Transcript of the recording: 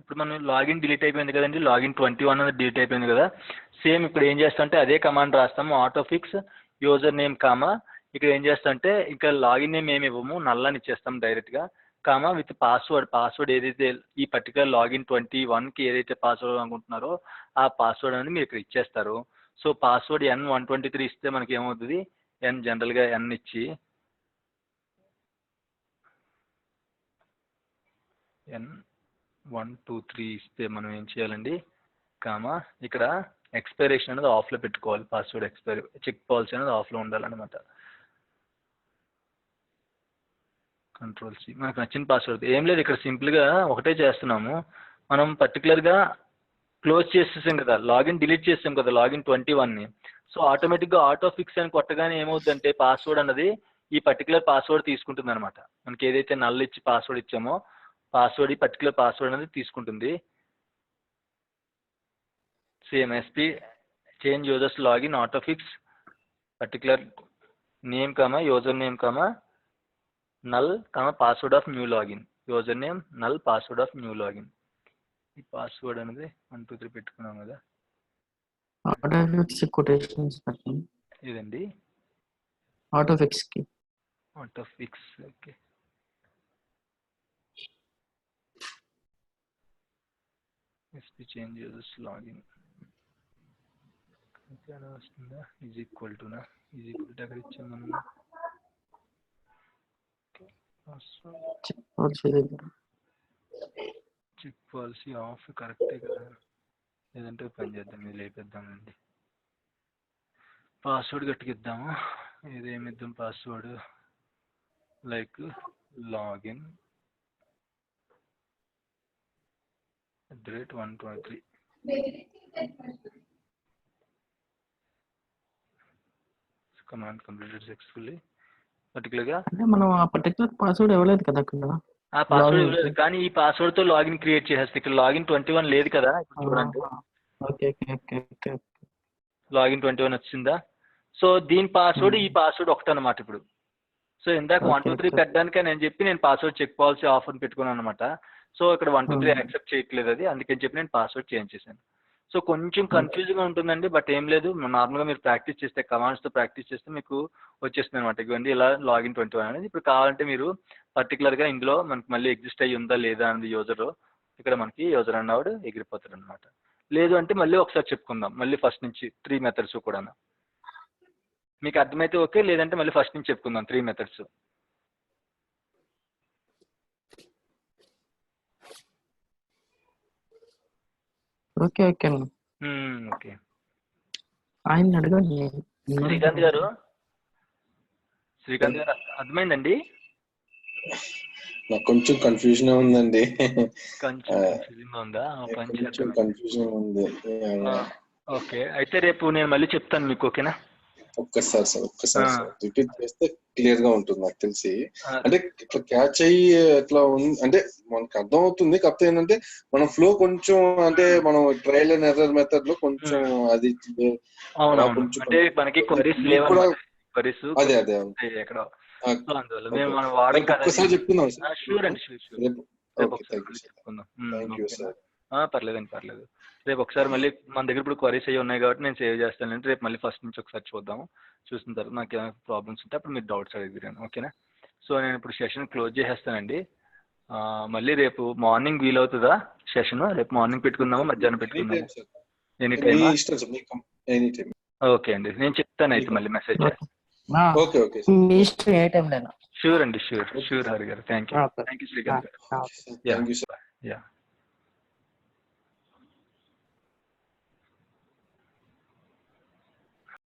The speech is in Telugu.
ఇప్పుడు మనం లాగిన్ డిలీట్ అయిపోయింది కదండి, లాగిన్ 21 అనేది డిలీట్ అయిపోయింది కదా. సేమ్ ఇప్పుడు ఏం చేస్తామంటే అదే కమాండ్ రాస్తాము, ఆటోఫిక్స్ యూజర్ నేమ్ కామా, ఇక్కడ ఏం చేస్తామంటే ఇంకా లాగిన్ నేమ్ ఏమి ఇవ్వము, నల్ అని ఇచ్చేస్తాం డైరెక్ట్గా, కామా విత్ పాస్వర్డ్ ఏదైతే ఈ పర్టికులర్ లాగిన్ 21కి ఏదైతే పాస్వర్డ్ అనుకుంటున్నారో ఆ పాస్వర్డ్ అనేది మీరు ఇక్కడ ఇచ్చేస్తారు. సో పాస్వర్డ్ N123 ఇస్తే మనకి ఏమవుతుంది, జనరల్గా N ఇచ్చి N123 ఇస్తే మనం ఏం చేయాలండి, కామా ఇక్కడ ఎక్స్పైరేషన్ అనేది ఆఫ్లో పెట్టుకోవాలి, పాస్వర్డ్ ఎక్స్పైరీ చెక్ పాలసీ అనేది ఆఫ్లో ఉండాలన్నమాట. కంట్రోల్-C మనకు నచ్చిన పాస్వర్డ్ ఏం లేదు, ఇక్కడ సింపుల్గా ఒకటే చేస్తున్నాము, మనం పర్టికులర్గా క్లోజ్ చేసేసాం కదా, లాగిన్ డిలీట్ చేసాం కదా లాగిన్ 21ని. సో ఆటోమేటిక్గా ఆటోఫిక్స్ అని కొట్టగానే ఏమవుతుందంటే పాస్వర్డ్ అన్నది ఈ పర్టికులర్ పాస్వర్డ్ తీసుకుంటుంది అనమాట. మనకి ఏదైతే నల్ ఇచ్చి పాస్వర్డ్ ఇచ్చామో పాస్వర్డ్ ఈ పర్టికులర్ పాస్వర్డ్ అనేది తీసుకుంటుంది. Same SP change users login autofix particular name comma user name comma null comma password of new login, user name null password of new login. ఈ పాస్వర్డ్ అనేది 123 పెట్టుకున్నాం కదా. ఆటోఫిక్స్ కొటేషన్స్ ఇదండి ఆటోఫిక్స్కి autofix. Okay SP change users login వస్తుందా, ఈజ్ ఈక్వల్ టు అక్కడ ఇచ్చాం మనం. చెక్ పాలసీ ఆఫ్ కరెక్టే కదా, లేదంటే పని చేద్దాం, ఇది లేపేద్దామండి. పాస్వర్డ్ గట్టిగిద్దాము, ఇదేమిద్దాం password like login @123. Command completed successfully. పర్టికులర్గా అంటే మనం ఆ పర్టికులర్ పాస్వర్డ్ ఇవ్వలేదు కదా అక్కడ, ఆ పాస్వర్డ్ ఇవ్వలేదు కానీ ఈ పాస్వర్డ్తో లాగిన్ క్రియేట్ చేసేస్తే ఇక్కడ లాగిన్ 21 లేదు కదా, ఇప్పుడు చూడండి లాగిన్ 21 వచ్చిందా. సో దీని పాస్వర్డ్ ఈ పాస్వర్డ్ ఒకటి అనమాట ఇప్పుడు. సో ఇందాక 123 పెట్టడానికే నేను చెప్పి నేను పాస్వర్డ్ చెక్ పాలసీ ఆఫ్ అని పెట్టుకున్నాను అనమాట. సో ఇక్కడ 123 యాక్సెప్ట్ చేయట్లేదు అది, అందుకని చెప్పి నేను పాస్వర్డ్ చేంజ్ చేశాను. సో కొంచెం కన్ఫ్యూజ్గా ఉంటుందండి, బట్ ఏం లేదు, నార్మల్గా మీరు ప్రాక్టీస్ చేస్తే కమాండ్స్తో ప్రాక్టీస్ చేస్తే మీకు వచ్చేస్తుంది అనమాట. ఇవ్వండి ఇలా లాగిన్ 21 అనేది. ఇప్పుడు కావాలంటే మీరు పర్టికులర్గా ఇందులో మనకి మళ్ళీ ఎగ్జిస్ట్ అయ్యి ఉందా లేదా అనేది యూజర్, ఇక్కడ మనకి యూజర్ అన్నవాడు ఎగిరిపోతాడు అనమాట. లేదు అంటే మళ్ళీ ఒకసారి చెప్పుకుందాం, మళ్ళీ ఫస్ట్ నుంచి 3 మెథడ్స్ కూడా. మీకు అర్థమైతే ఓకే, లేదంటే మళ్ళీ ఫస్ట్ నుంచి చెప్పుకుందాం 3 మెథడ్స్. ఓకే ఓకే ఓకే ఆయన అడగండి. శ్రీకాంత్ గారు అర్థమైందండి? నాకు కొంచెం కన్ఫ్యూజన్ ఉందండి. కొంచెం కన్ఫ్యూజన్ ఉంది. ఓకే అయితే రేపు నేను మళ్ళీ చెప్తాను మీకు, ఓకేనా? ఒక్కసారి సార్ రిపీట్ చేస్తే క్లియర్ గా ఉంటుంది నాకు తెలిసి. అంటే ఇట్లా క్యాచ్ అయ్యి ఎట్లా ఉంది అంటే మనకు అర్థం అవుతుంది, కాకపోతే ఏంటంటే మనం ఫ్లో కొంచెం అంటే మనం ట్రయల్ అండ్ ఎర్రర్ మెథడ్ లో కొంచెం అది ఒక్కసారి చెప్తున్నాం సార్. పర్లేదు. రేపు ఒకసారి మళ్ళీ మన దగ్గర ఇప్పుడు క్వరీస్ అయ్యి ఉన్నాయి కాబట్టి నేను సేవ్ చేస్తానంటే రేపు మళ్ళీ ఫస్ట్ నుంచి ఒకసారి చూద్దాము. చూసిన తర్వాత నాకు ఏమైనా ప్రాబ్లమ్స్ ఉంటే అప్పుడు మీరు డౌట్స్ అడిగిరాను, ఓకేనా? సో నేను ఇప్పుడు సెషన్ క్లోజ్ చేసేస్తానండి. మళ్ళీ రేపు మార్నింగ్ వీలవుతుందా సెషన్? రేపు మార్నింగ్ పెట్టుకుందామా, మధ్యాహ్నం పెట్టుకుందామా? Any time. ఓకే అండి, నేను చెప్తాను అయితే మళ్ళీ మెసేజ్. షూర్ అండి, షూర్ హరి గారు. థ్యాంక్ యూ శ్రీకాంత్ గారు.